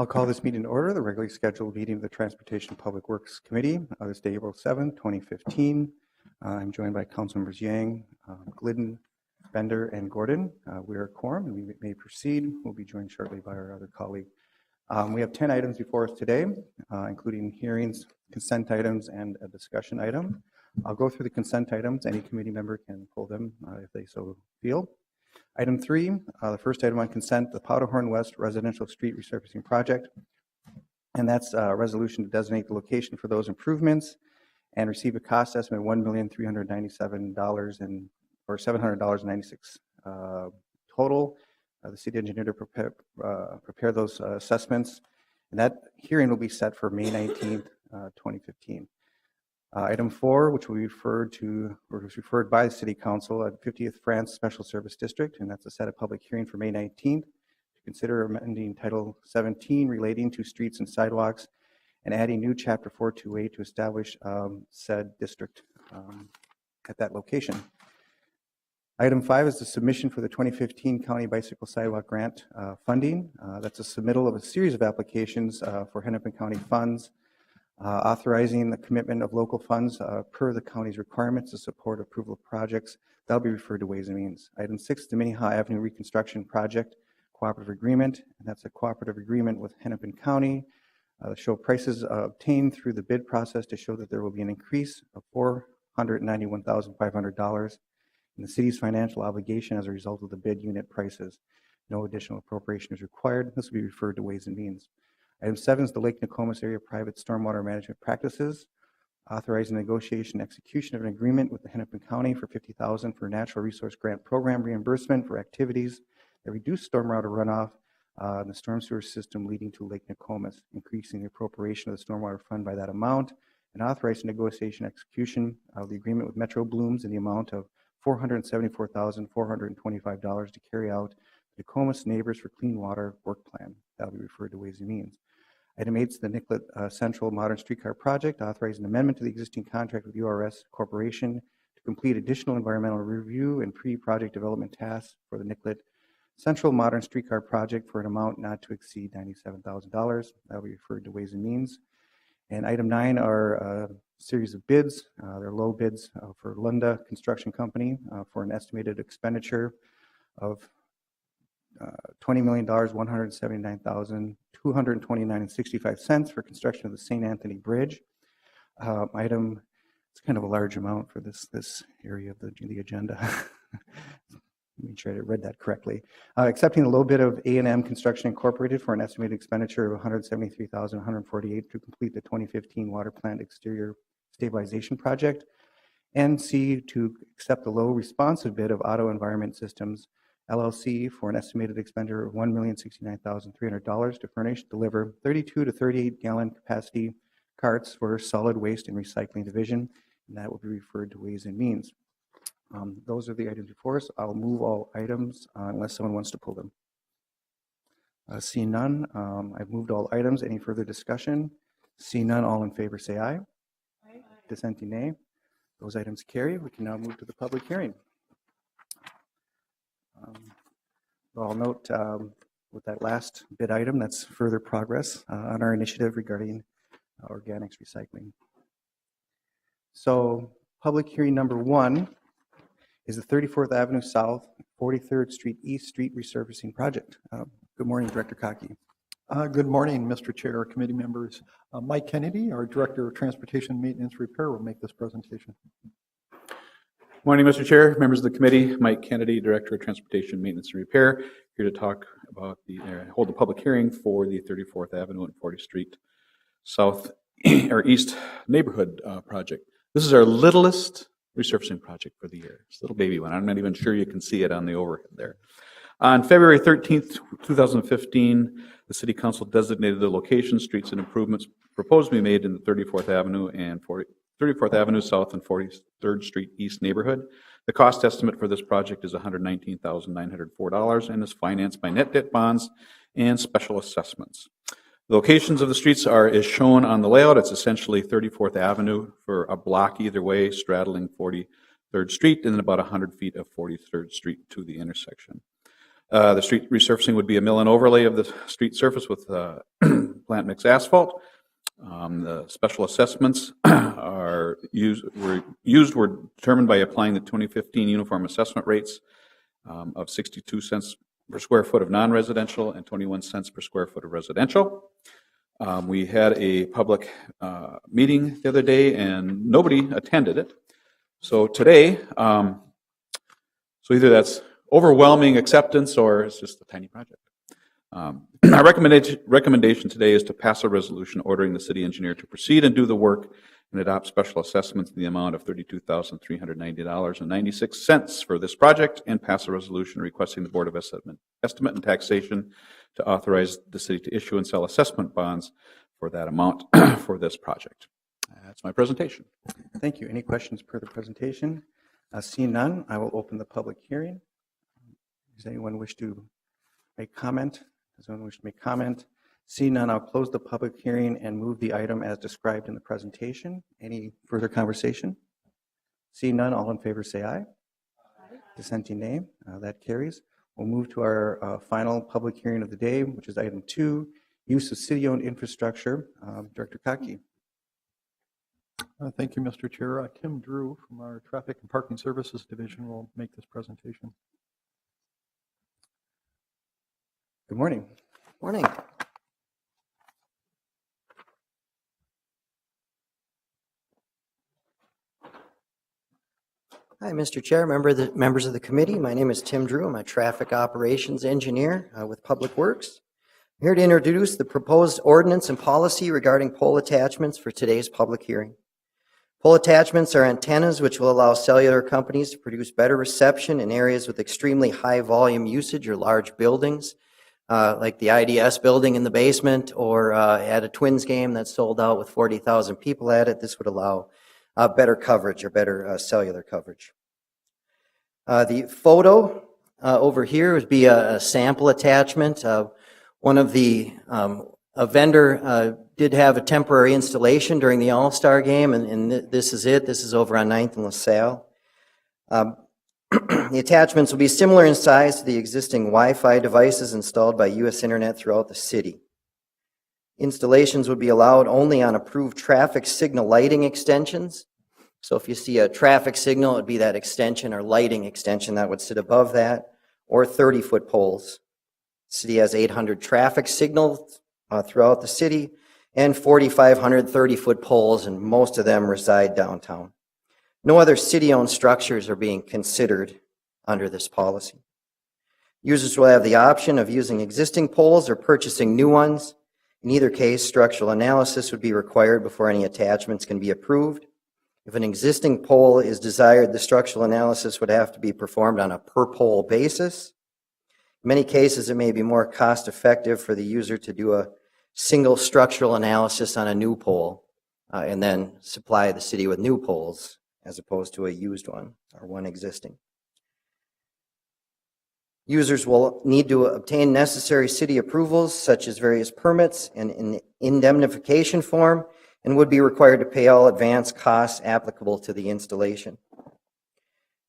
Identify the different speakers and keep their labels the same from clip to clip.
Speaker 1: I'll call this meeting to order, the regularly scheduled meeting of the Transportation Public Works Committee on this day, April 7, 2015. I'm joined by Councilmembers Yang, Glidden, Bender, and Gordon. We are a quorum and we may proceed. We'll be joined shortly by our other colleague. We have 10 items before us today, including hearings, consent items, and a discussion item. I'll go through the consent items. Any committee member can pull them if they so feel. Item 3, the first item on consent, the Powderhorn West Residential Street Resurfacing Project. And that's a resolution to designate the location for those improvements and receive a cost estimate of $1,397 or $700.96 total. The city engineer to prepare those assessments. And that hearing will be set for May 19th, 2015. Item 4, which will be referred to, or was referred by the City Council at 50th France Special Service District, and that's a set of public hearing for May 19th to consider amending Title 17 relating to streets and sidewalks and adding new Chapter 428 to establish said district at that location. Item 5 is the submission for the 2015 County Bicycle Sidewalk Grant funding. That's a submittal of a series of applications for Hennepin County funds. Authorizing the commitment of local funds per the county's requirements to support approval of projects. That'll be referred to Ways and Means. Item 6, the Minnehaha Avenue Reconstruction Project Cooperative Agreement, and that's a cooperative agreement with Hennepin County to show prices obtained through the bid process to show that there will be an increase of $491,500 in the city's financial obligation as a result of the bid unit prices. No additional appropriation is required. This will be referred to Ways and Means. Item 7 is the Lake Nokomis Area Private Stormwater Management Practices, authorizing negotiation and execution of an agreement with the Hennepin County for $50,000 for Natural Resource Grant Program reimbursement for activities that reduce stormwater runoff in the storm sewer system leading to Lake Nokomis, increasing the appropriation of the stormwater fund by that amount, and authorizing negotiation and execution of the agreement with Metro Blooms in the amount of $474,425 to carry out the Nokomis Neighbors for Clean Water work plan. That will be referred to Ways and Means. Item 8 is the Nicollet Central Modern Streetcar Project, authorizing an amendment to the existing contract with URS Corporation to complete additional environmental review and pre-project development tasks for the Nicollet Central Modern Streetcar Project for an amount not to exceed $97,000. That will be referred to Ways and Means. And item 9 are a series of bids. They're low bids for Lunda Construction Company for an estimated expenditure of $20,179,229.65 for construction of the St. Anthony Bridge. It's kind of a large amount for this area of the agenda. Make sure I read that correctly. Accepting the low bid of A&M Construction Incorporated for an estimated expenditure of $173,148 to complete the 2015 water plant exterior stabilization project. And C, to accept the low responsive bid of Auto Environment Systems LLC for an estimated expenditure of $1,069,300 to furnish, deliver 32 to 38 gallon capacity carts for solid waste and recycling division, and that will be referred to Ways and Means. Those are the items before us. I'll move all items unless someone wants to pull them. Seeing none, I've moved all items. Any further discussion? Seeing none, all in favor say aye. Aye. Dissenting nay. Those items carry. We can now move to the public hearing. I'll note with that last bid item, that's further progress on our initiative regarding organics recycling. So public hearing number 1 is the 34th Avenue South, 43rd Street East Street Resurfacing Project. Good morning, Director Cockey.
Speaker 2: Good morning, Mr. Chair, committee members. Mike Kennedy, our Director of Transportation Maintenance Repair, will make this presentation.
Speaker 3: Morning, Mr. Chair, members of the committee. Mike Kennedy, Director of Transportation Maintenance and Repair, here to talk about hold the public hearing for the 34th Avenue and 40th Street South or East neighborhood project. This is our littlest resurfacing project for the year. It's a little baby one. I'm not even sure you can see it on the overhead there. On February 13th, 2015, the City Council designated the location, streets, and improvements proposed to be made in the 34th Avenue and 34th Avenue South and 43rd Street East neighborhood. The cost estimate for this project is $119,904 and is financed by net debt bonds and special assessments. The locations of the streets are as shown on the layout. It's essentially 34th Avenue for a block either way, straddling 43rd Street, and then about 100 feet of 43rd Street to the intersection. The street resurfacing would be a mill and overlay of the street surface with plant mix asphalt. The special assessments were determined by applying the 2015 uniform assessment rates of 62 cents per square foot of non-residential and 21 cents per square foot of residential. We had a public meeting the other day and nobody attended it. So today, so either that's overwhelming acceptance or it's just a tiny project. Our recommendation today is to pass a resolution ordering the city engineer to proceed and do the work and adopt special assessments in the amount of $32,390.96 for this project, and pass a resolution requesting the Board of Estimate and Taxation to authorize the city to issue and sell assessment bonds for that amount for this project. That's my presentation.
Speaker 1: Thank you. Any questions per the presentation? Seeing none, I will open the public hearing. Does anyone wish to make comment? Does anyone wish to make comment? Seeing none, I'll close the public hearing and move the item as described in the presentation. Any further conversation? Seeing none, all in favor say aye. Aye. Dissenting nay. That carries. We'll move to our final public hearing of the day, which is item 2, use of city-owned infrastructure. Director Kaki.
Speaker 2: Thank you, Mr. Chair. Tim Drew from our Traffic and Parking Services Division will make this presentation.
Speaker 1: Good morning.
Speaker 4: Morning. Hi, Mr. Chair, members of the committee. My name is Tim Drew. I'm a traffic operations engineer with Public Works. I'm here to introduce the proposed ordinance and policy regarding pole attachments for today's public hearing. Pole attachments are antennas which will allow cellular companies to produce better reception in areas with extremely high volume usage or large buildings, like the IDS building in the basement, or at a Twins game that's sold out with 40,000 people at it. This would allow better coverage or better cellular coverage. The photo over here would be a sample attachment. One of the a vendor did have a temporary installation during the All-Star game, and this is it. This is over on 9th and LaSalle. The attachments will be similar in size to the existing Wi-Fi devices installed by U.S. Internet throughout the city. Installations would be allowed only on approved traffic signal lighting extensions. So if you see a traffic signal, it would be that extension or lighting extension that would sit above that, or 30-foot poles. The city has 800 traffic signals throughout the city and 4,500 30-foot poles, and most of them reside downtown. No other city-owned structures are being considered under this policy. Users will have the option of using existing poles or purchasing new ones. In either case, structural analysis would be required before any attachments can be approved. If an existing pole is desired, the structural analysis would have to be performed on a per-pole basis. In many cases, it may be more cost-effective for the user to do a single structural analysis on a new pole and then supply the city with new poles as opposed to a used one or one existing. Users will need to obtain necessary city approvals, such as various permits and an indemnification form, and would be required to pay all advance costs applicable to the installation.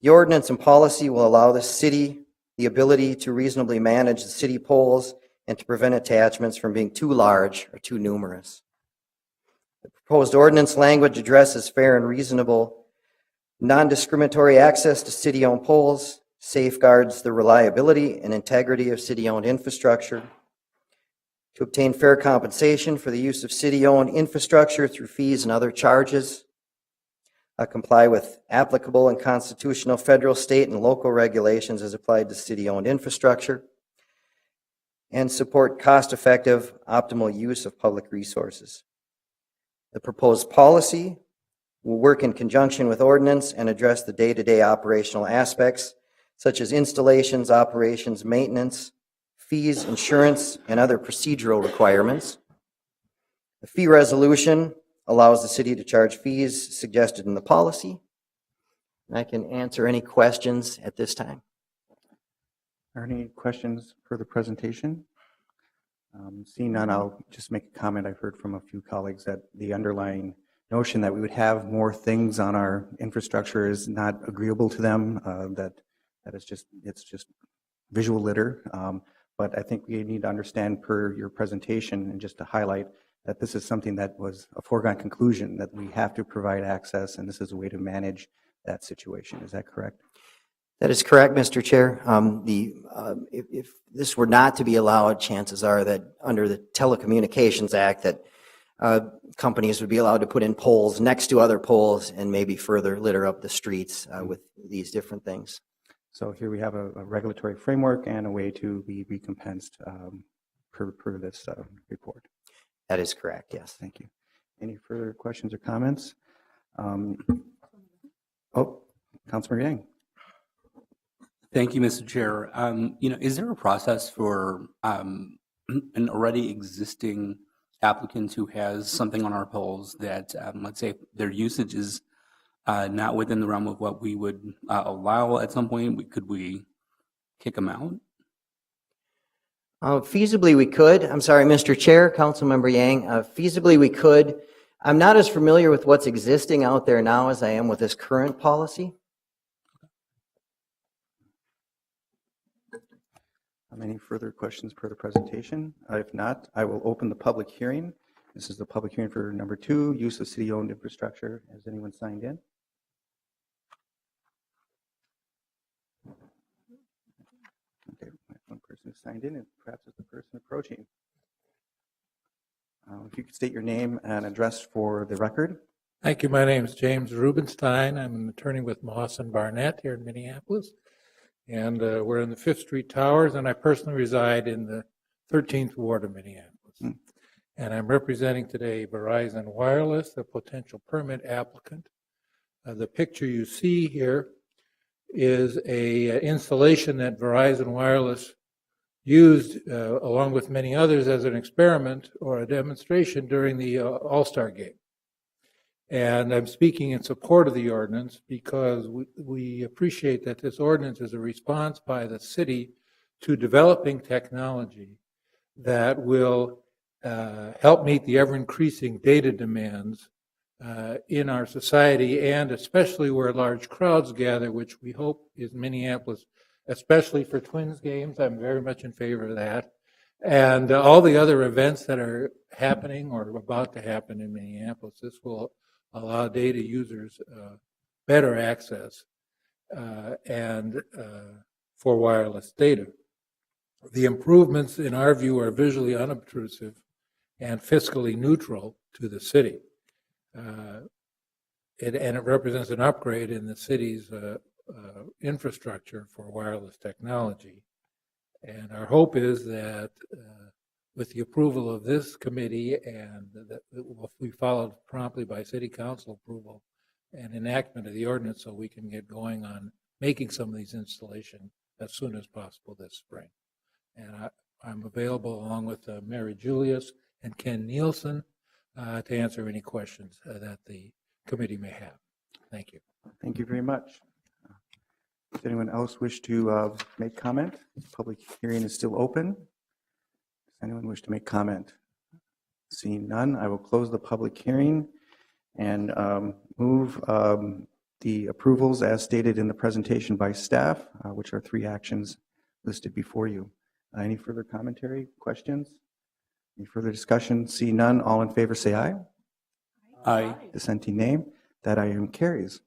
Speaker 4: The ordinance and policy will allow the city the ability to reasonably manage the city poles and to prevent attachments from being too large or too numerous. The proposed ordinance language addresses fair and reasonable non-discriminatory access to city-owned poles, safeguards the reliability and integrity of city-owned infrastructure, to obtain fair compensation for the use of city-owned infrastructure through fees and other charges, comply with applicable and constitutional federal, state, and local regulations as applied to city-owned infrastructure, and support cost-effective, optimal use of public resources. The proposed policy will work in conjunction with ordinance and address the day-to-day operational aspects, such as installations, operations, maintenance, fees, insurance, and other procedural requirements. The fee resolution allows the city to charge fees suggested in the policy. And I can answer any questions at this time.
Speaker 1: Are there any questions for the presentation? Seeing none, I'll just make a comment. I've heard from a few colleagues that the underlying notion that we would have more things on our infrastructure is not agreeable to them, that it's just visual litter. But I think we need to understand per your presentation and just to highlight that this is something that was a foregone conclusion, that we have to provide access, and this is a way to manage that situation. Is that correct?
Speaker 4: That is correct, Mr. Chair. If this were not to be allowed, chances are that under the Telecommunications Act that companies would be allowed to put in poles next to other poles and maybe further litter up the streets with these different things.
Speaker 1: So here we have a regulatory framework and a way to be recompensed per this report.
Speaker 4: That is correct, yes.
Speaker 1: Thank you. Any further questions or comments? Councilmember Yang.
Speaker 5: Thank you, Mr. Chair. Is there a process for an already existing applicant who has something on our polls that, let's say, their usage is not within the realm of what we would allow at some point? Could we kick them out?
Speaker 4: Feasibly, we could. I'm sorry, Mr. Chair, Councilmember Yang. Feasibly, we could. I'm not as familiar with what's existing out there now as I am with this current policy.
Speaker 1: Any further questions per the presentation? If not, I will open the public hearing. This is the public hearing for number 2, use of city-owned infrastructure. Has anyone signed in? Okay, one person who signed in, and perhaps it's the person approaching. If you could state your name and address for the record.
Speaker 6: Thank you. My name is James Rubenstein. I'm an attorney with Moss and Barnett here in Minneapolis. And we're in the 5th Street Towers, and I personally reside in the 13th Ward of Minneapolis. And I'm representing today Verizon Wireless, the potential permit applicant. The picture you see here is a installation that Verizon Wireless used, along with many others, as an experiment or a demonstration during the All-Star Game. And I'm speaking in support of the ordinance because we appreciate that this ordinance is a response by the city to developing technology that will help meet the ever-increasing data demands in our society, and especially where large crowds gather, which we hope is Minneapolis, especially for Twins games. I'm very much in favor of that. And all the other events that are happening or about to happen in Minneapolis, this will allow data users better access and for wireless data. The improvements, in our view, are visually unobtrusive and fiscally neutral to the city. And it represents an upgrade in the city's infrastructure for wireless technology. And our hope is that with the approval of this committee and that it will be followed promptly by city council approval and enactment of the ordinance, so we can get going on making some of these installations as soon as possible this spring. And I'm available along with Mary Julius and Ken Nielsen to answer any questions that the committee may have. Thank you.
Speaker 1: Thank you very much. Does anyone else wish to make comment? Public hearing is still open. Does anyone wish to make comment? Seeing none, I will close the public hearing and move the approvals as stated in the presentation by staff, which are 3 actions listed before you. Any further commentary, questions? Any further discussion? See none, all in favor say aye.
Speaker 5: Aye.
Speaker 1: Dissenting name. That item carries.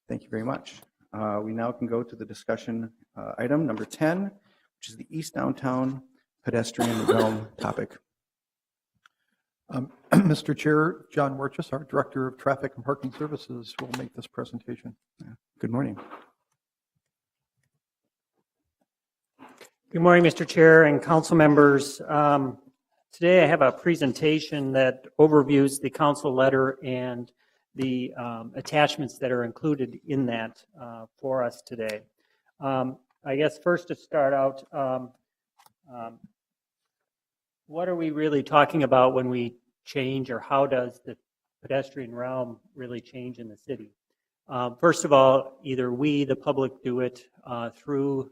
Speaker 1: Thank you very much. We now can go to the discussion item number 10, which is the East Downtown pedestrian realm topic.
Speaker 2: Mr. Chair, John Werchus, our Director of Traffic and Parking Services, will make this presentation.
Speaker 1: Good morning.
Speaker 7: Good morning, Mr. Chair and council members. Today I have a presentation that overviews the council letter and the attachments that are included in that for us today. I guess first to start out, what are we really talking about when we change, or how does the pedestrian realm really change in the city? First of all, either we, the public, do it through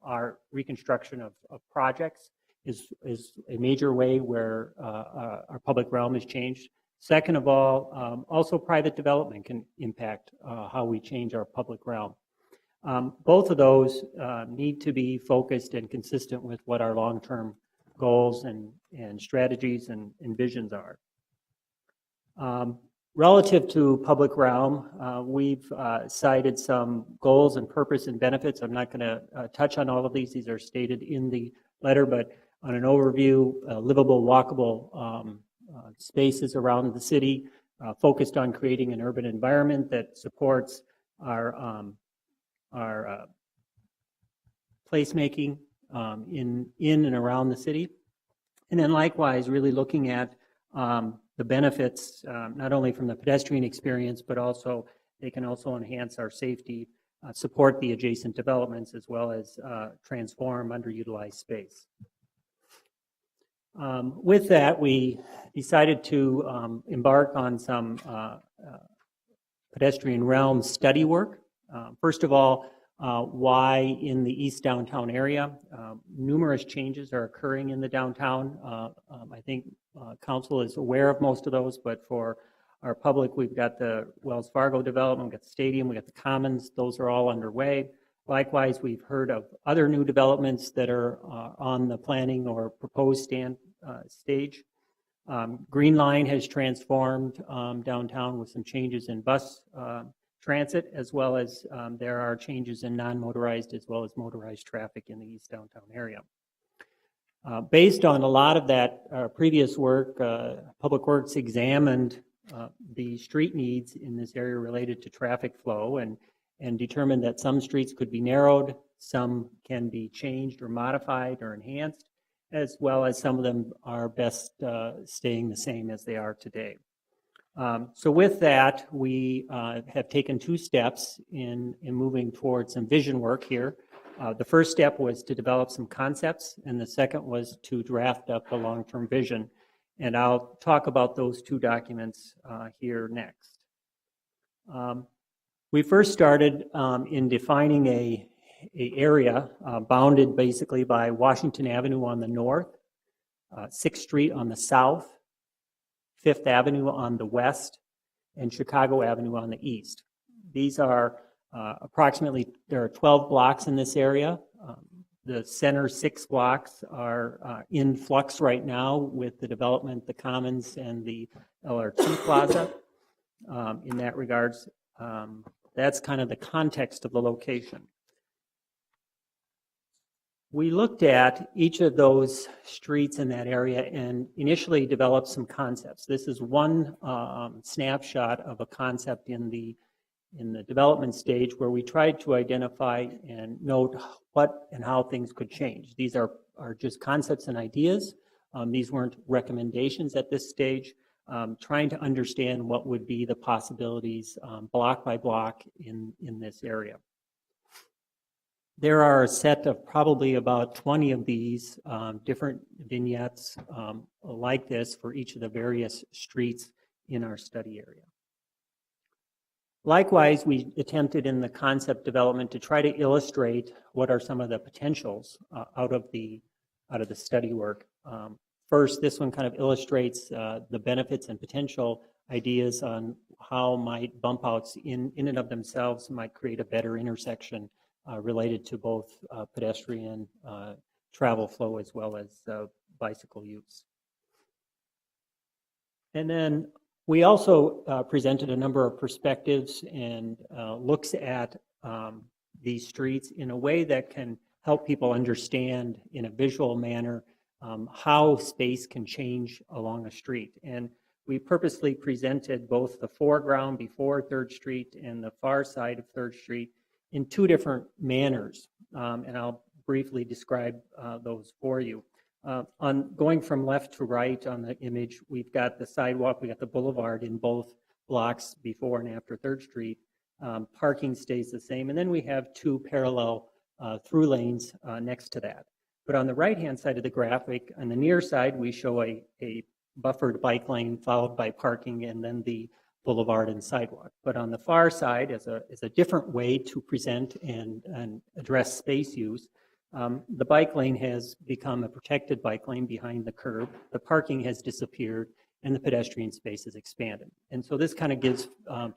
Speaker 7: our reconstruction of projects is a major way where our public realm is changed. Second of all, also private development can impact how we change our public realm. Both of those need to be focused and consistent with what our long-term goals and strategies and visions are. Relative to public realm, we've cited some goals and purpose and benefits. I'm not going to touch on all of these. These are stated in the letter, but on an overview, livable, walkable spaces around the city, focused on creating an urban environment that supports our placemaking in and around the city. And then likewise, really looking at the benefits, not only from the pedestrian experience, but also they can also enhance our safety, support the adjacent developments, as well as transform underutilized space. With that, we decided to embark on some pedestrian realm study work. First of all, why in the East Downtown area? Numerous changes are occurring in the downtown. I think council is aware of most of those, but for our public, we've got the Wells Fargo development, we've got the stadium, we've got the commons, those are all underway. Likewise, we've heard of other new developments that are on the planning or proposed stage. Green Line has transformed downtown with some changes in bus transit, as well as there are changes in non-motorized as well as motorized traffic in the East Downtown area. Based on a lot of that previous work, Public Works examined the street needs in this area related to traffic flow and determined that some streets could be narrowed, some can be changed or modified or enhanced, as well as some of them are best staying the same as they are today. So with that, we have taken 2 steps in moving towards some vision work here. The first step was to develop some concepts, and the second was to draft up a long-term vision. And I'll talk about those 2 documents here next. We first started in defining a area bounded basically by Washington Avenue on the north, 6th Street on the south, 5th Avenue on the west, and Chicago Avenue on the east. These are there are 12 blocks in this area. The center 6 blocks are in flux right now with the development, the Commons, and the LRT Plaza. In that regards, that's kind of the context of the location. We looked at each of those streets in that area and initially developed some concepts. This is one snapshot of a concept in the development stage where we tried to identify and note what and how things could change. These are just concepts and ideas. These weren't recommendations at this stage. Trying to understand what would be the possibilities block by block in this area. There are a set of probably about 20 of these different vignettes like this for each of the various streets in our study area. Likewise, we attempted in the concept development to try to illustrate what are some of the potentials out of the study work. First, this one kind of illustrates the benefits and potential ideas on how might bump outs in and of themselves might create a better intersection related to both pedestrian travel flow as well as bicycle use. And then we also presented a number of perspectives and looks at these streets in a way that can help people understand in a visual manner how space can change along a street. And we purposely presented both the foreground before 3rd Street and the far side of 3rd Street in 2 different manners. And I'll briefly describe those for you. On going from left to right on the image, we've got the sidewalk, we got the boulevard in both blocks before and after 3rd Street. Parking stays the same, and then we have 2 parallel through lanes next to that. But on the right-hand side of the graphic, on the near side, we show a buffered bike lane followed by parking and then the boulevard and sidewalk. But on the far side, as a different way to present and address space use, the bike lane has become a protected bike lane behind the curb, the parking has disappeared, and the pedestrian space is expanded. And so this kind of gives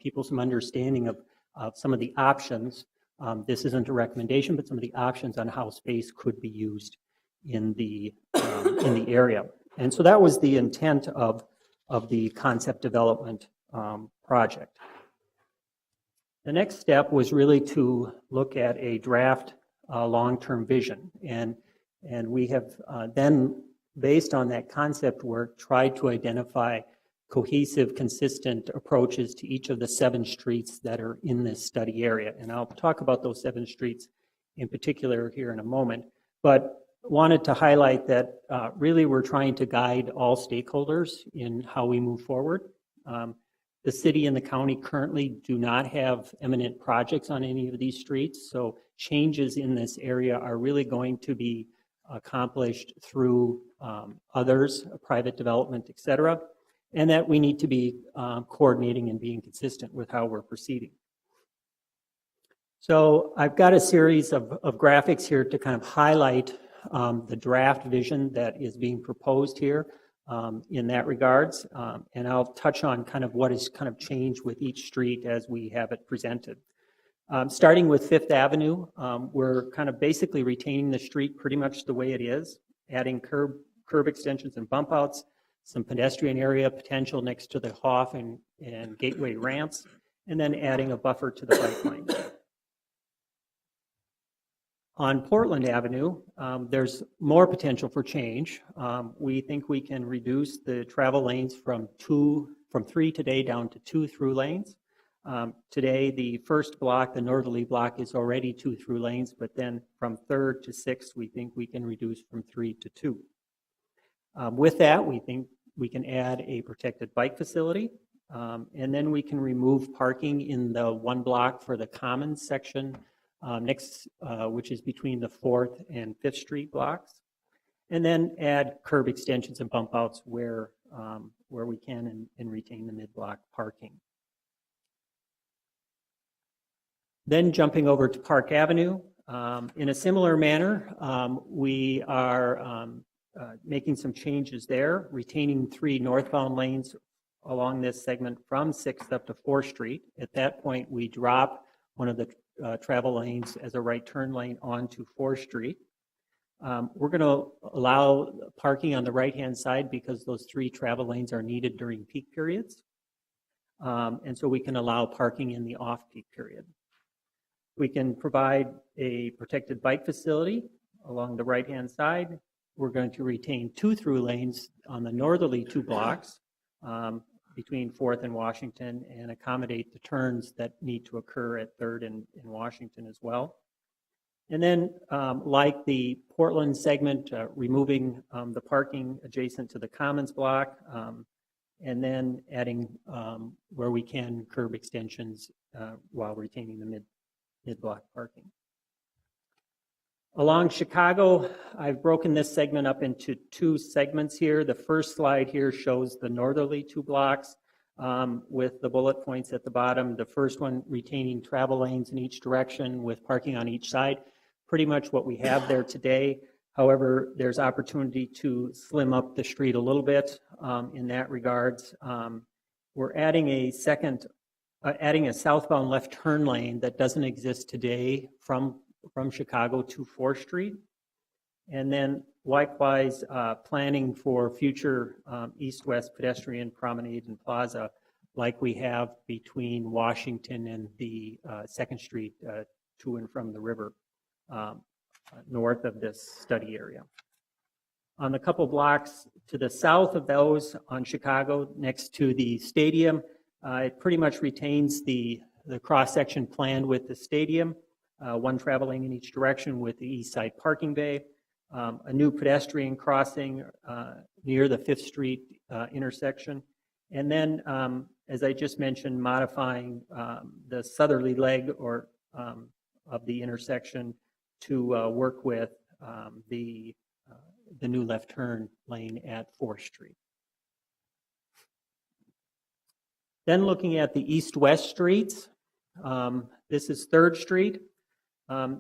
Speaker 7: people some understanding of some of the options This isn't a recommendation, but some of the options on how space could be used in the area. And so that was the intent of the concept development project. The next step was really to look at a draft long-term vision. And we have then, based on that concept work, tried to identify cohesive, consistent approaches to each of the 7 streets that are in this study area. And I'll talk about those 7 streets in particular here in a moment. But wanted to highlight that really we're trying to guide all stakeholders in how we move forward. The city and the county currently do not have eminent projects on any of these streets, so changes in this area are really going to be accomplished through others, private development, et cetera, and that we need to be coordinating and being consistent with how we're proceeding. So I've got a series of graphics here to kind of highlight the draft vision that is being proposed here in that regards, and I'll touch on kind of what has kind of changed with each street as we have it presented. Starting with Fifth Avenue, we're kind of basically retaining the street pretty much the way it is, adding curb extensions and bump outs, some pedestrian area potential next to the Hoff and Gateway ramps, and then adding a buffer to the bike lane. On Portland Avenue, there's more potential for change. We think we can reduce the travel lanes from 3 today down to 2 through lanes. Today, the first block, the northerly block, is already 2 through lanes, but then from 3rd to 6th, we think we can reduce from 3 to 2. With that, we think we can add a protected bike facility, and then we can remove parking in the 1 block for the Commons section which is between the 4th and 5th Street blocks, and then add curb extensions and bump outs where we can and retain the mid-block parking. Then jumping over to Park Avenue, in a similar manner, we are making some changes there, retaining 3 northbound lanes along this segment from 6th up to 4th Street. At that point, we drop one of the travel lanes as a right turn lane onto 4th Street. We're going to allow parking on the right-hand side because those 3 travel lanes are needed during peak periods. And so we can allow parking in the off-peak period. We can provide a protected bike facility along the right-hand side. We're going to retain 2 through lanes on the northerly 2 blocks between 4th and Washington and accommodate the turns that need to occur at 3rd and Washington as well. And then like the Portland segment, removing the parking adjacent to the Commons block, and then adding where we can curb extensions while retaining the mid-block parking. Along Chicago, I've broken this segment up into 2 segments here. The first slide here shows the northerly 2 blocks with the bullet points at the bottom. The first one retaining travel lanes in each direction with parking on each side. Pretty much what we have there today. However, there's opportunity to slim up the street a little bit in that regards. We're adding a southbound left turn lane that doesn't exist today from Chicago to 4th Street. And then likewise, planning for future east-west pedestrian promenade and plaza like we have between Washington and the 2nd Street to and from the river north of this study area. On the couple blocks to the south of those on Chicago next to the stadium, it pretty much retains the cross-section planned with the stadium. 1 traveling in each direction with the east side parking bay, a new pedestrian crossing near the 5th Street intersection, and then, as I just mentioned, modifying the southerly leg of the intersection to work with the new left turn lane at 4th Street. Then looking at the east-west streets, this is 3rd Street.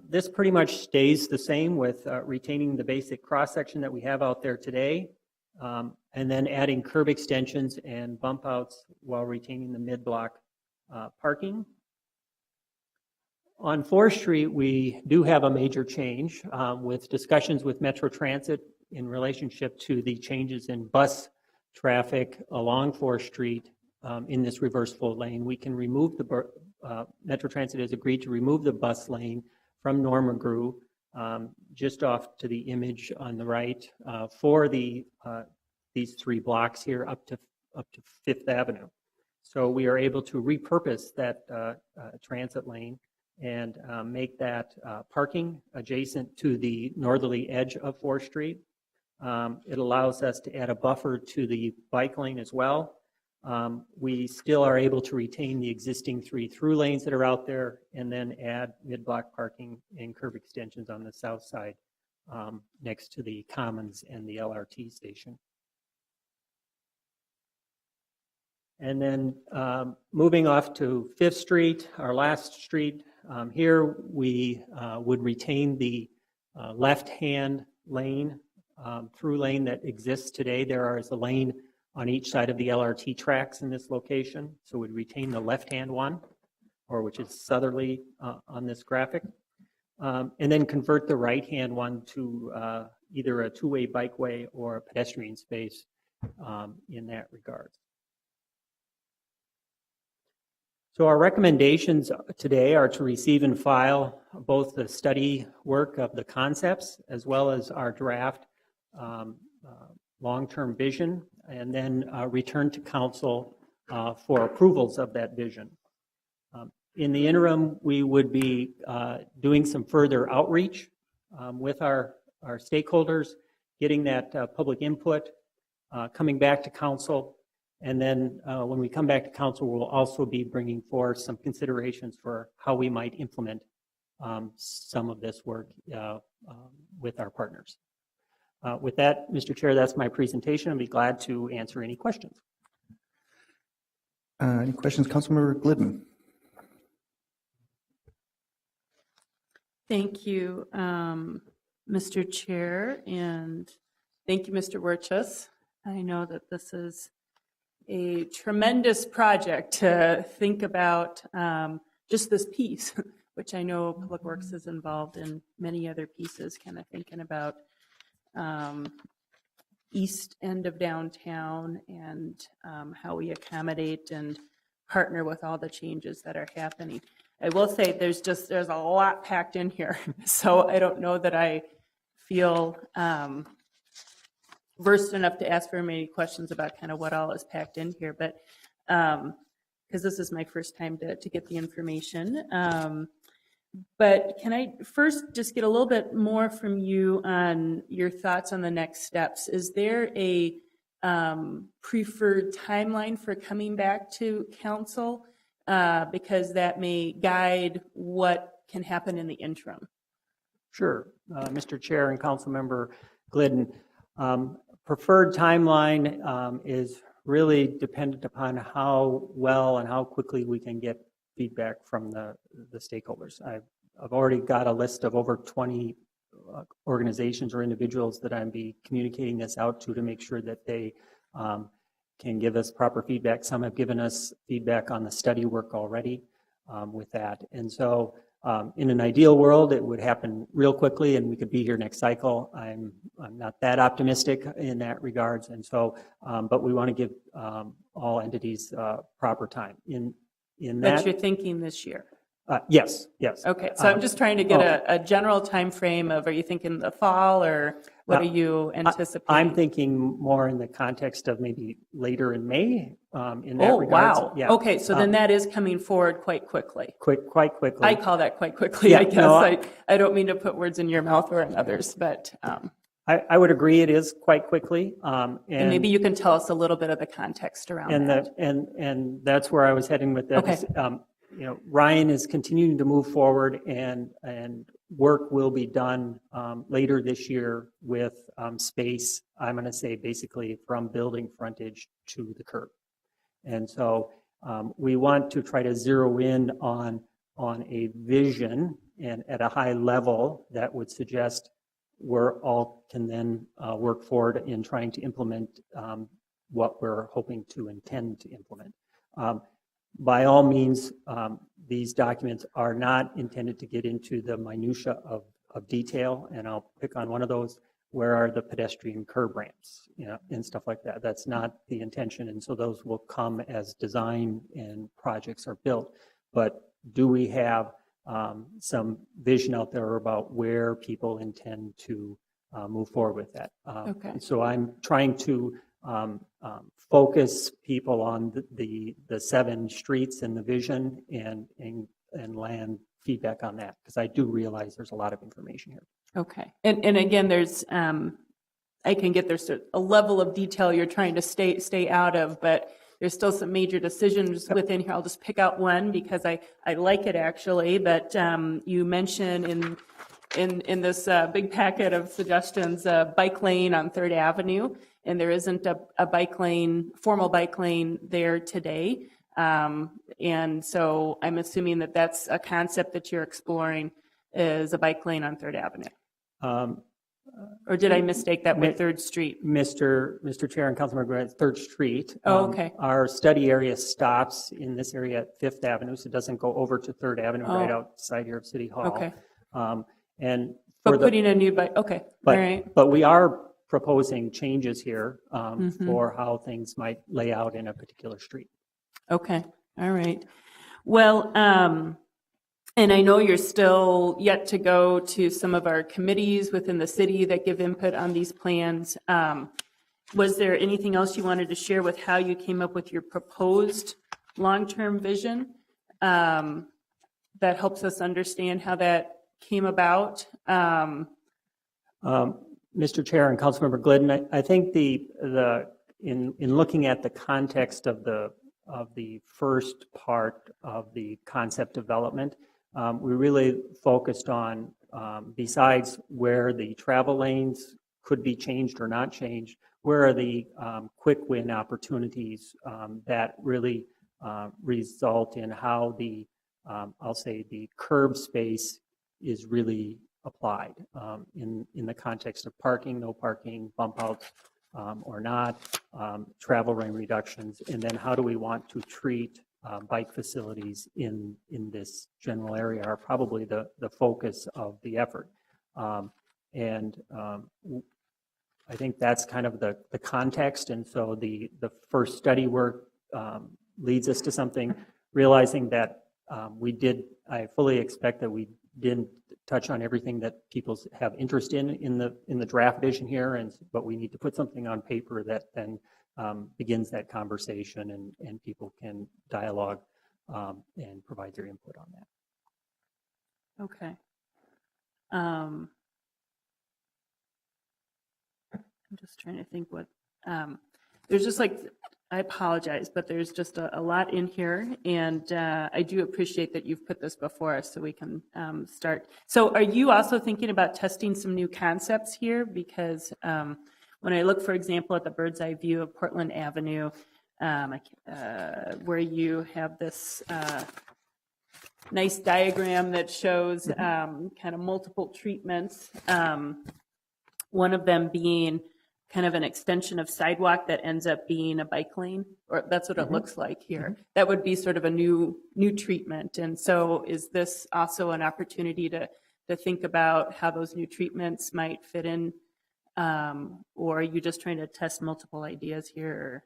Speaker 7: This pretty much stays the same with retaining the basic cross-section that we have out there today, and then adding curb extensions and bump outs while retaining the mid-block parking. On 4th Street, we do have a major change with discussions with Metro Transit in relationship to the changes in bus traffic along 4th Street in this reverse flow lane. We can remove Metro Transit has agreed to remove the bus lane from Norma Grew just off to the image on the right for these 3 blocks here up to 5th Avenue. So we are able to repurpose that transit lane and make that parking adjacent to the northerly edge of 4th Street. It allows us to add a buffer to the bike lane as well. We still are able to retain the existing 3 through lanes that are out there and then add mid-block parking and curb extensions on the south side next to the Commons and the LRT station. And then moving off to 5th Street, our last street, here we would retain the left-hand lane, through lane that exists today. There is a lane on each side of the LRT tracks in this location, so we'd retain the left-hand one, or which is southerly on this graphic, and then convert the right-hand one to either a 2-way bikeway or a pedestrian space in that regard. So our recommendations today are to receive and file both the study work of the concepts as well as our draft long-term vision, and then return to council for approvals of that vision. In the interim, we would be doing some further outreach with our stakeholders, getting that public input, coming back to council. And then when we come back to council, we'll also be bringing forth some considerations for how we might implement some of this work with our partners. With that, Mr. Chair, that's my presentation. I'll be glad to answer any questions.
Speaker 1: Any questions, Councilmember Glidden?
Speaker 8: Thank you, Mr. Chair, and thank you, Mr. Wirtjes. I know that this is a tremendous project to think about just this piece, which I know Public Works is involved in many other pieces, kind of thinking about east end of downtown and how we accommodate and partner with all the changes that are happening. I will say there's a lot packed in here, so I don't know that I feel versed enough to ask very many questions about kind of what all is packed in here, but because this is my first time to get the information. But can I first just get a little bit more from you on your thoughts on the next steps? Is there a preferred timeline for coming back to council? Because that may guide what can happen in the interim.
Speaker 7: Sure, Mr. Chair and Councilmember Glidden. Preferred timeline is really dependent upon how well and how quickly we can get feedback from the stakeholders. I've already got a list of over 20 organizations or individuals that I'm be communicating this out to make sure that they can give us proper feedback. Some have given us feedback on the study work already with that. And so in an ideal world, it would happen real quickly and we could be here next cycle. I'm not that optimistic in that regards. And so, but we want to give all entities proper time. In that,
Speaker 8: But you're thinking this year?
Speaker 7: Yes, yes.
Speaker 8: Okay, so I'm just trying to get a general time frame of, are you thinking the fall or what are you anticipating?
Speaker 7: I'm thinking more in the context of maybe later in May in that regards.
Speaker 8: Wow.
Speaker 7: Yeah.
Speaker 8: Okay, so then that is coming forward quite quickly.
Speaker 7: Quite quickly.
Speaker 8: I call that quite quickly,
Speaker 7: Yeah,
Speaker 8: I guess.
Speaker 7: no,
Speaker 8: I don't mean to put words in your mouth or in others, but.
Speaker 7: I would agree it is quite quickly.
Speaker 8: And maybe you can tell us a little bit of the context around that.
Speaker 7: And that's where I was heading with that.
Speaker 8: Okay.
Speaker 7: You know, Ryan is continuing to move forward and work will be done later this year with space, I'm going to say basically from building frontage to the curb. And so we want to try to zero in on a vision and at a high level that would suggest we're all can then work forward in trying to implement what we're hoping to intend to implement. By all means, these documents are not intended to get into the minutia of detail, and I'll pick on one of those. Where are the pedestrian curb ramps, and stuff like that? That's not the intention, and so those will come as design and projects are built. But do we have some vision out there about where people intend to move forward with that?
Speaker 8: Okay.
Speaker 7: So I'm trying to focus people on the 7 streets and the vision and land feedback on that, because I do realize there's a lot of information here.
Speaker 8: Okay. And again, there's, I can get there's a level of detail you're trying to stay out of, but there's still some major decisions within here. I'll just pick out one because I like it actually, but you mentioned in this big packet of suggestions, bike lane on 3rd Avenue, and there isn't a bike lane, formal bike lane there today. And so I'm assuming that that's a concept that you're exploring, is a bike lane on 3rd Avenue. Or did I mistake that with 3rd Street?
Speaker 7: Mr. Chair and Councilmember, 3rd Street.
Speaker 8: Oh, okay.
Speaker 7: Our study area stops in this area at 5th Avenue, so it doesn't go over to 3rd Avenue, right outside here of City Hall.
Speaker 8: Okay.
Speaker 7: And
Speaker 8: But putting a new bike, okay, all right.
Speaker 7: But we are proposing changes here for how things might lay out in a particular street.
Speaker 8: Okay, all right. Well, and I know you're still yet to go to some of our committees within the city that give input on these plans. Was there anything else you wanted to share with how you came up with your proposed long-term vision that helps us understand how that came about?
Speaker 7: Mr. Chair and Councilmember Glidden, I think in looking at the context of the first part of the concept development, we really focused on, besides where the travel lanes could be changed or not changed, where are the quick win opportunities that really result in how I'll say the curb space is really applied in the context of parking, no parking, bump outs or not, travel lane reductions, and then how do we want to treat bike facilities in this general area are probably the focus of the effort. And I think that's kind of the context, and so the first study work leads us to something, realizing that I fully expect that we didn't touch on everything that people have interest in the draft vision here, but we need to put something on paper that then begins that conversation and people can dialogue and provide their input on that.
Speaker 8: Okay. I'm just trying to think what, there's just like, I apologize, but there's just a lot in here, and I do appreciate that you've put this before us so we can start. So are you also thinking about testing some new concepts here? Because when I look, for example, at the bird's eye view of Portland Avenue, where you have this nice diagram that shows kind of multiple treatments, one of them being kind of an extension of sidewalk that ends up being a bike lane, or that's what it looks like here. That would be sort of a new treatment. And so is this also an opportunity to think about how those new treatments might fit in, or are you just trying to test multiple ideas here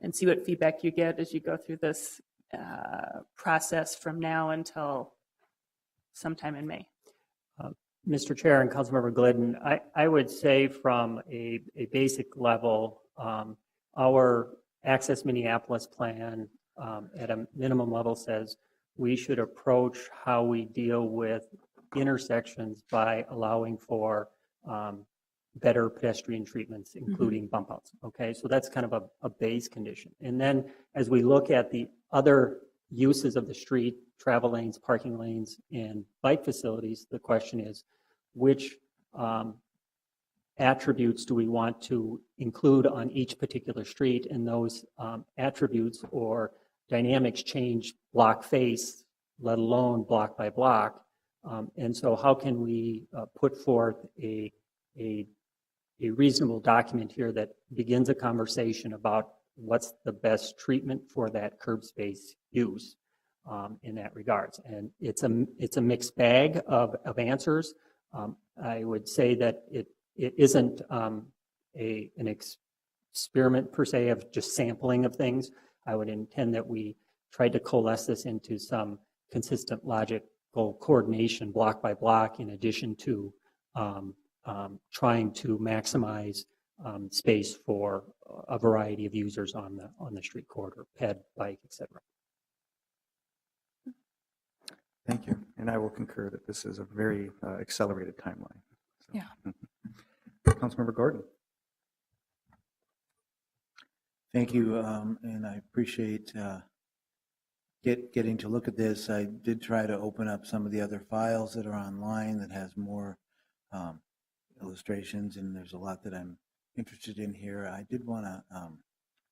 Speaker 8: and see what feedback you get as you go through this process from now until sometime in May?
Speaker 7: Mr. Chair and Councilmember Glidden, I would say from a basic level, our Access Minneapolis plan at a minimum level says we should approach how we deal with intersections by allowing for better pedestrian treatments, including bump outs. Okay, so that's kind of a base condition. And then as we look at the other uses of the street, travel lanes, parking lanes, and bike facilities, the question is, which attributes do we want to include on each particular street? And those attributes or dynamics change block face, let alone block by block. And so how can we put forth a reasonable document here that begins a conversation about what's the best treatment for that curb space use? in that regards. And it's a mixed bag of answers. I would say that it isn't an experiment per se of just sampling of things. I would intend that we try to coalesce this into some consistent logical coordination block by block, in addition to trying to maximize space for a variety of users on the street corridor, ped, bike, et cetera.
Speaker 1: Thank you. And I will concur that this is a very accelerated timeline. So,
Speaker 9: Yeah.
Speaker 1: Councilmember Gordon.
Speaker 10: Thank you, and I appreciate getting to look at this. I did try to open up some of the other files that are online that has more illustrations, and there's a lot that I'm interested in here. I did want to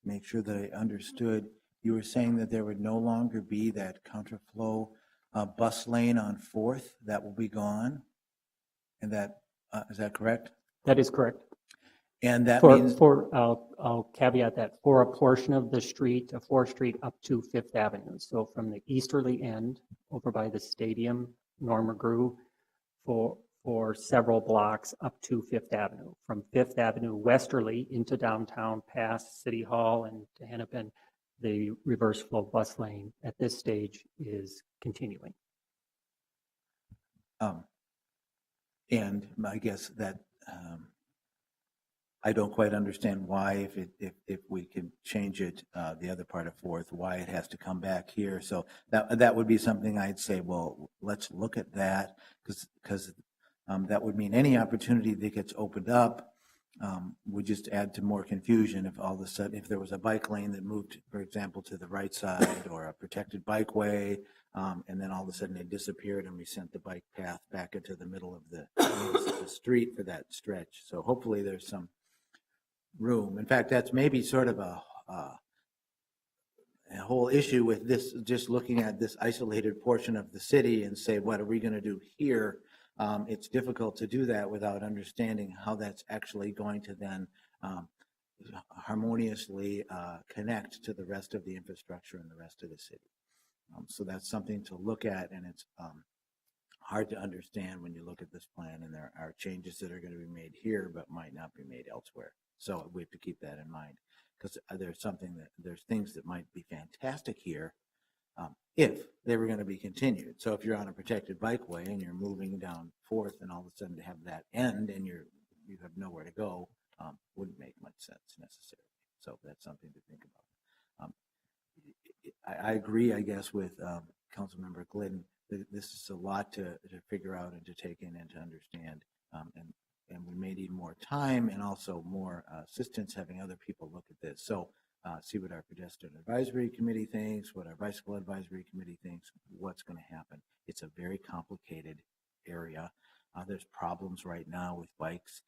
Speaker 10: make sure that I understood. You were saying that there would no longer be that counterflow bus lane on 4th. That will be gone, and that is that correct?
Speaker 7: That is correct.
Speaker 10: And that means
Speaker 7: I'll caveat that for a portion of the street, 4th Street up to 5th Avenue. So from the easterly end over by the stadium, Norma Grew, for several blocks up to 5th Avenue. From 5th Avenue westerly into downtown past City Hall and to Hennepin, the reverse flow bus lane at this stage is continuing.
Speaker 10: and I guess that I don't quite understand why, if we can change it, the other part of 4th, why it has to come back here. So that would be something I'd say, well, let's look at that, because that would mean any opportunity that gets opened up would just add to more confusion if all of a sudden, if there was a bike lane that moved, for example, to the right side, or a protected bikeway, and then all of a sudden it disappeared and we sent the bike path back into the middle of the street for that stretch. So hopefully there's some room. In fact, that's maybe sort of a whole issue with this, just looking at this isolated portion of the city and say, what are we going to do here? It's difficult to do that without understanding how that's actually going to then harmoniously connect to the rest of the infrastructure and the rest of the city. So that's something to look at, and it's hard to understand when you look at this plan, and there are changes that are going to be made here but might not be made elsewhere. So we have to keep that in mind, because there's things that might be fantastic here if they were going to be continued. So if you're on a protected bikeway and you're moving down 4th, and all of a sudden to have that end and you have nowhere to go, wouldn't make much sense necessarily. So that's something to think about. I agree, I guess, with Councilmember Glidden. This is a lot to figure out and to take in and to understand, and we may need more time and also more assistance having other people look at this. So see what our pedestrian advisory committee thinks, what our bicycle advisory committee thinks, what's going to happen. It's a very complicated area. There's problems right now with bikes.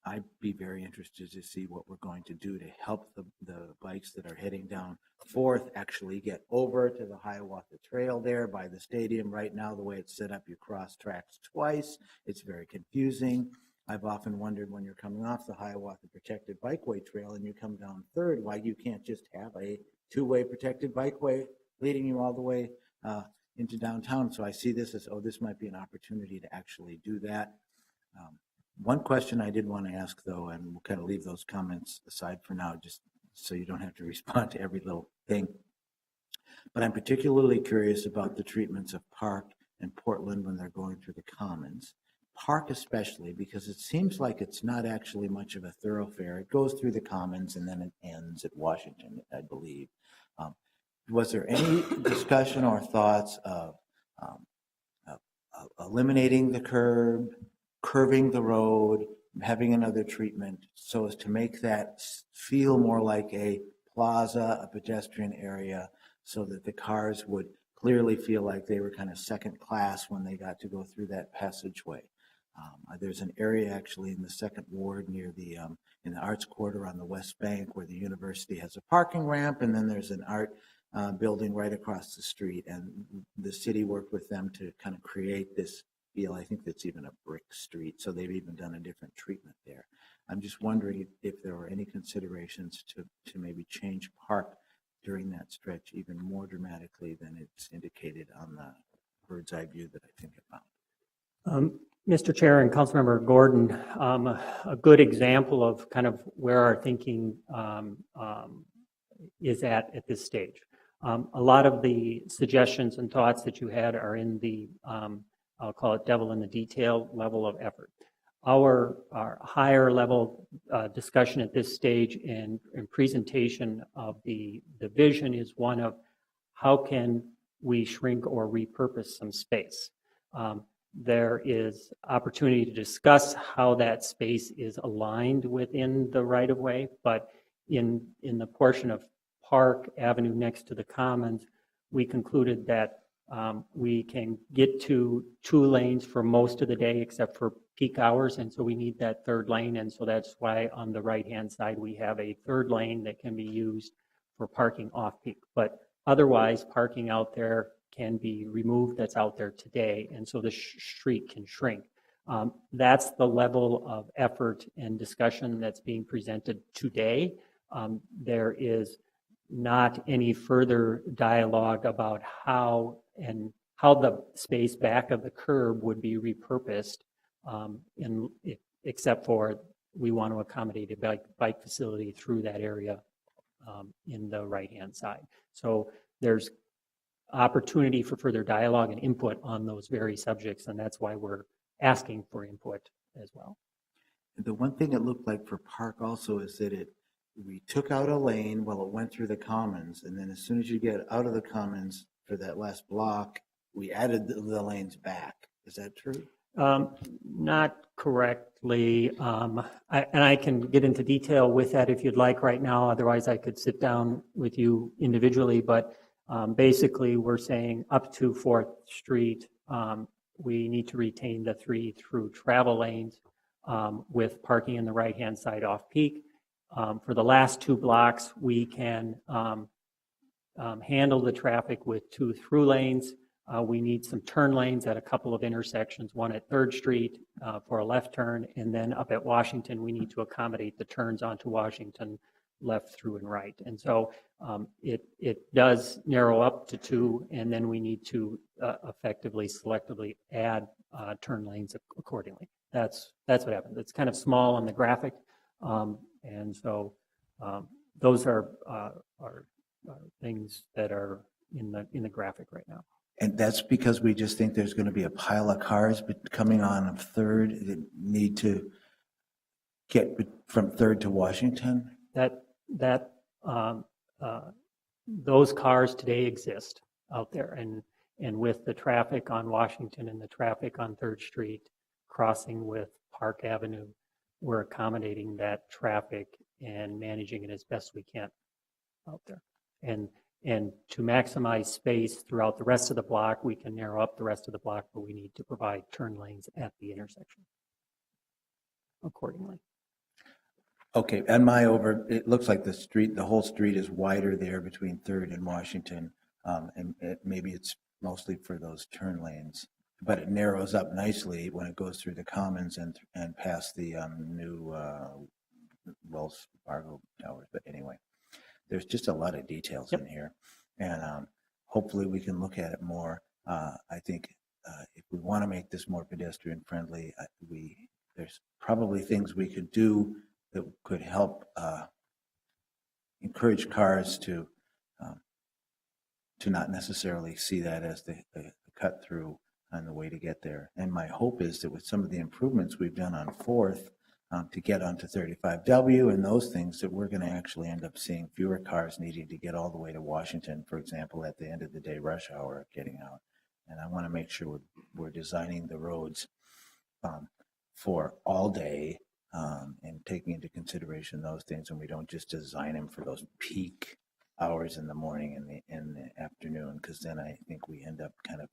Speaker 10: I'd be very interested to see what we're going to do to help the bikes that are heading down 4th actually get over to the Hiawatha Trail there by the stadium. Right now, the way it's set up, you cross tracks twice. It's very confusing. I've often wondered, when you're coming off the Hiawatha Protected Bikeway Trail and you come down 3rd, why you can't just have a two-way protected bikeway leading you all the way into downtown. So I see this as, this might be an opportunity to actually do that. One question I did want to ask, though, and we'll kind of leave those comments aside for now, just so you don't have to respond to every little thing. But I'm particularly curious about the treatments of Park and Portland when they're going through the Commons. Park especially, because it seems like it's not actually much of a thoroughfare. It goes through the Commons and then it ends at Washington, I believe. Was there any discussion or thoughts of eliminating the curb, curving the road, having another treatment so as to make that feel more like a plaza, a pedestrian area, so that the cars would clearly feel like they were kind of second class when they got to go through that passageway? There's an area actually in the 2nd Ward near in the Arts Quarter on the West Bank where the university has a parking ramp, and then there's an art building right across the street, and the city worked with them to kind of create this feel. I think that's even a brick street, so they've even done a different treatment there. I'm just wondering if there were any considerations to maybe change Park during that stretch even more dramatically than it's indicated on the bird's eye view that I think I found.
Speaker 7: Mr. Chair and Councilmember Gordon, a good example of kind of where our thinking is at this stage. A lot of the suggestions and thoughts that you had are in the, I'll call it devil in the detail level of effort. Our higher level discussion at this stage and presentation of the vision is one of how can we shrink or repurpose some space. There is opportunity to discuss how that space is aligned within the right-of-way, but in the portion of Park Avenue next to the Commons, we concluded that we can get to 2 lanes for most of the day except for peak hours, and so we need that 3rd lane, and so that's why on the right-hand side we have a 3rd lane that can be used for parking off-peak. But otherwise, parking out there can be removed that's out there today, and so the street can shrink. That's the level of effort and discussion that's being presented today. There is not any further dialogue about how the space back of the curb would be repurposed, except for we want to accommodate a bike facility through that area in the right-hand side. So there's opportunity for further dialogue and input on those very subjects, and that's why we're asking for input as well.
Speaker 10: The one thing it looked like for Park also is that we took out a lane while it went through the Commons, and then as soon as you get out of the Commons for that last block, we added the lanes back. Is that true?
Speaker 7: Not correctly. And I can get into detail with that if you'd like right now. Otherwise, I could sit down with you individually. But basically, we're saying up to 4th Street, we need to retain the 3 through travel lanes with parking in the right-hand side off-peak. For the last 2 blocks, we can handle the traffic with 2 through lanes. We need some turn lanes at a couple of intersections, one at 3rd Street for a left turn, and then up at Washington, we need to accommodate the turns onto Washington left, through, and right. And so it does narrow up to 2, and then we need to effectively, selectively add turn lanes accordingly. That's what happens. It's kind of small on the graphic, and so those are things that are in the graphic right now.
Speaker 10: And that's because we just think there's going to be a pile of cars coming on of 3rd that need to get from 3rd to Washington?
Speaker 7: Those cars today exist out there, and with the traffic on Washington and the traffic on 3rd Street crossing with Park Avenue, we're accommodating that traffic and managing it as best we can out there. And to maximize space throughout the rest of the block, we can narrow up the rest of the block, but we need to provide turn lanes at the intersection accordingly.
Speaker 10: Okay, and it looks like the whole street is wider there between 3rd and Washington, and maybe it's mostly for those turn lanes, but it narrows up nicely when it goes through the Commons and past the new Wells Fargo Towers. But anyway, there's just a lot of details in here, and hopefully we can look at it more. I think if we want to make this more pedestrian friendly, there's probably things we could do that could help encourage cars to not necessarily see that as the cut through on the way to get there. And my hope is that with some of the improvements we've done on 4th to get onto 35W and those things, that we're going to actually end up seeing fewer cars needing to get all the way to Washington, for example, at the end of the day rush hour getting out. And I want to make sure we're designing the roads for all day and taking into consideration those things, and we don't just design them for those peak hours in the morning and in the afternoon, because then I think we end up kind of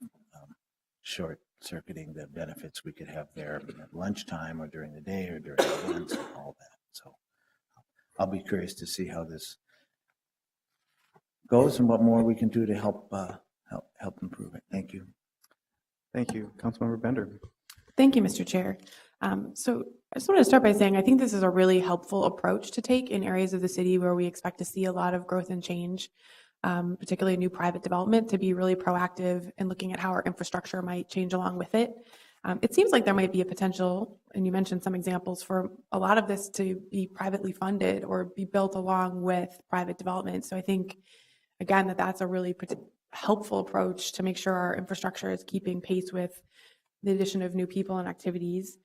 Speaker 10: short-circuiting the benefits we could have there at lunchtime or during the day or during events and all that. So I'll be curious to see how this goes and what more we can do to help improve it. Thank you.
Speaker 1: Thank you. Councilmember Bender.
Speaker 9: Thank you, Mr. Chair. So I just wanted to start by saying I think this is a really helpful approach to take in areas of the city where we expect to see a lot of growth and change, particularly new private development, to be really proactive in looking at how our infrastructure might change along with it. It seems like there might be a potential, and you mentioned some examples, for a lot of this to be privately funded or be built along with private development. So I think, again, that's a really helpful approach to make sure our infrastructure is keeping pace with the addition of new people and activities.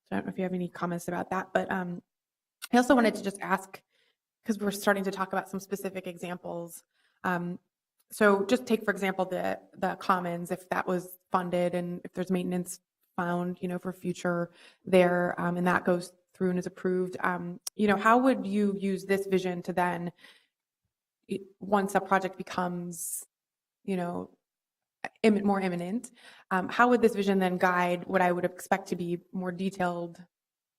Speaker 9: So I don't know if you have any comments about that, but I also wanted to just ask, because we're starting to talk about some specific examples. So just take, for example, the commons, if that was funded and if there's maintenance found, for future there, and that goes through and is approved, how would you use this vision to then, once a project becomes, more imminent, how would this vision then guide what I would expect to be more detailed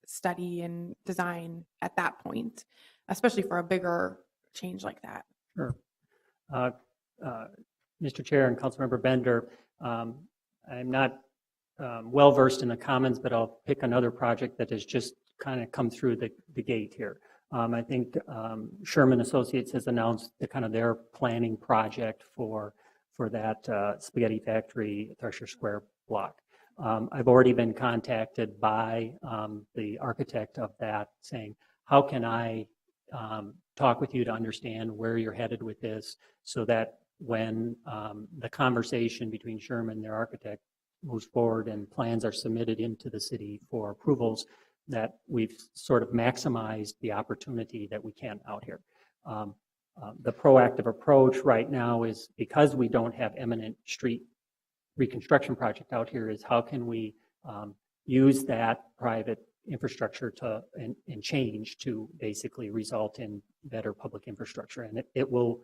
Speaker 9: study and design at that point, especially for a bigger change like that?
Speaker 7: Sure. Mr. Chair and Councilmember Bender, I'm not well versed in the commons, but I'll pick another project that has just kind of come through the gate here. I think Sherman Associates has announced their planning project for that spaghetti factory Thresher Square block. I've already been contacted by the architect of that saying, how can I talk with you to understand where you're headed with this, so that when the conversation between Sherman and their architect moves forward and plans are submitted into the city for approvals, that we've sort of maximized the opportunity that we can out here. The proactive approach right now is, because we don't have eminent street reconstruction project out here, is how can we use that private infrastructure and change to basically result in better public infrastructure. And it will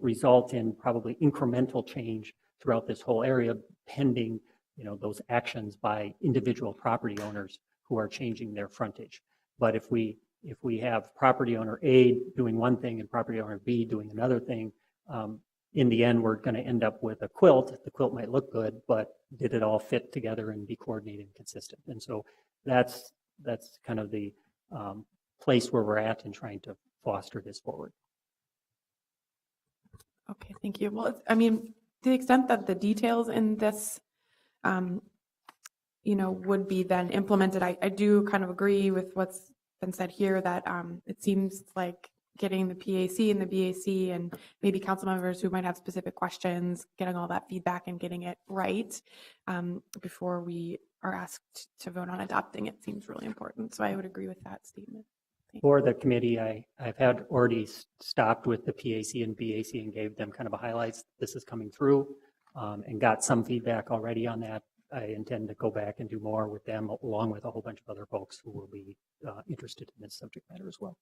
Speaker 7: result in probably incremental change throughout this whole area, pending those actions by individual property owners who are changing their frontage. But if we have property owner A doing one thing and property owner B doing another thing, in the end, we're going to end up with a quilt. The quilt might look good, but did it all fit together and be coordinated and consistent? And so that's kind of the place where we're at in trying to foster this forward.
Speaker 9: Okay, thank you. Well, to the extent that the details in this, would be then implemented, I do kind of agree with what's been said here, that it seems like getting the PAC and the BAC and maybe council members who might have specific questions, getting all that feedback and getting it right before we are asked to vote on adopting it seems really important. So I would agree with that statement.
Speaker 7: For the committee, I've had already stopped with the PAC and BAC and gave them kind of a highlights. This is coming through, and got some feedback already on that. I intend to go back and do more with them, along with a whole bunch of other folks who will be interested in this subject matter as well.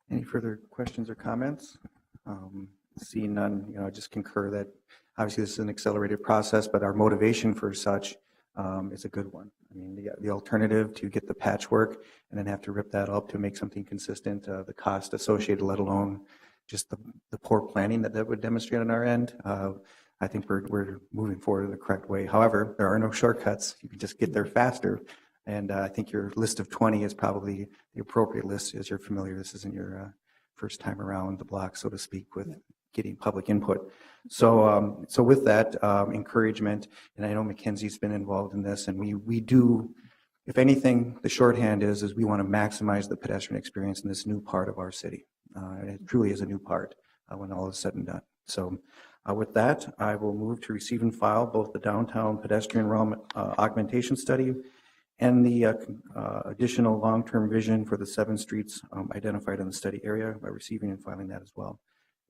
Speaker 1: Any further questions or comments? Seeing none, I just concur that obviously this is an accelerated process, but our motivation for such is a good one. The alternative to get the patchwork and then have to rip that up to make something consistent, the cost associated, let alone just the poor planning that would demonstrate on our end. I think we're moving forward in the correct way. However, there are no shortcuts. You can just get there faster. And I think your list of 20 is probably the appropriate list, as you're familiar. This isn't your first time around the block, so to speak, with getting public input. So with that encouragement, and I know Mackenzie's been involved in this, and we do, if anything, the shorthand is we want to maximize the pedestrian experience in this new part of our city. It truly is a new part when all is said and done. So with that, I will move to receive and file both the downtown pedestrian realm augmentation study and the additional long-term vision for the 7 streets identified in the study area, by receiving and filing that as well.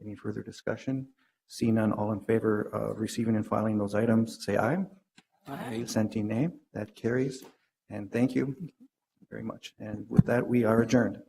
Speaker 1: Any further discussion? Seeing none, all in favor of receiving and filing those items, say aye.
Speaker 5: Aye.
Speaker 1: Dissenting, nay. That carries. And thank you very much. And with that, we are adjourned.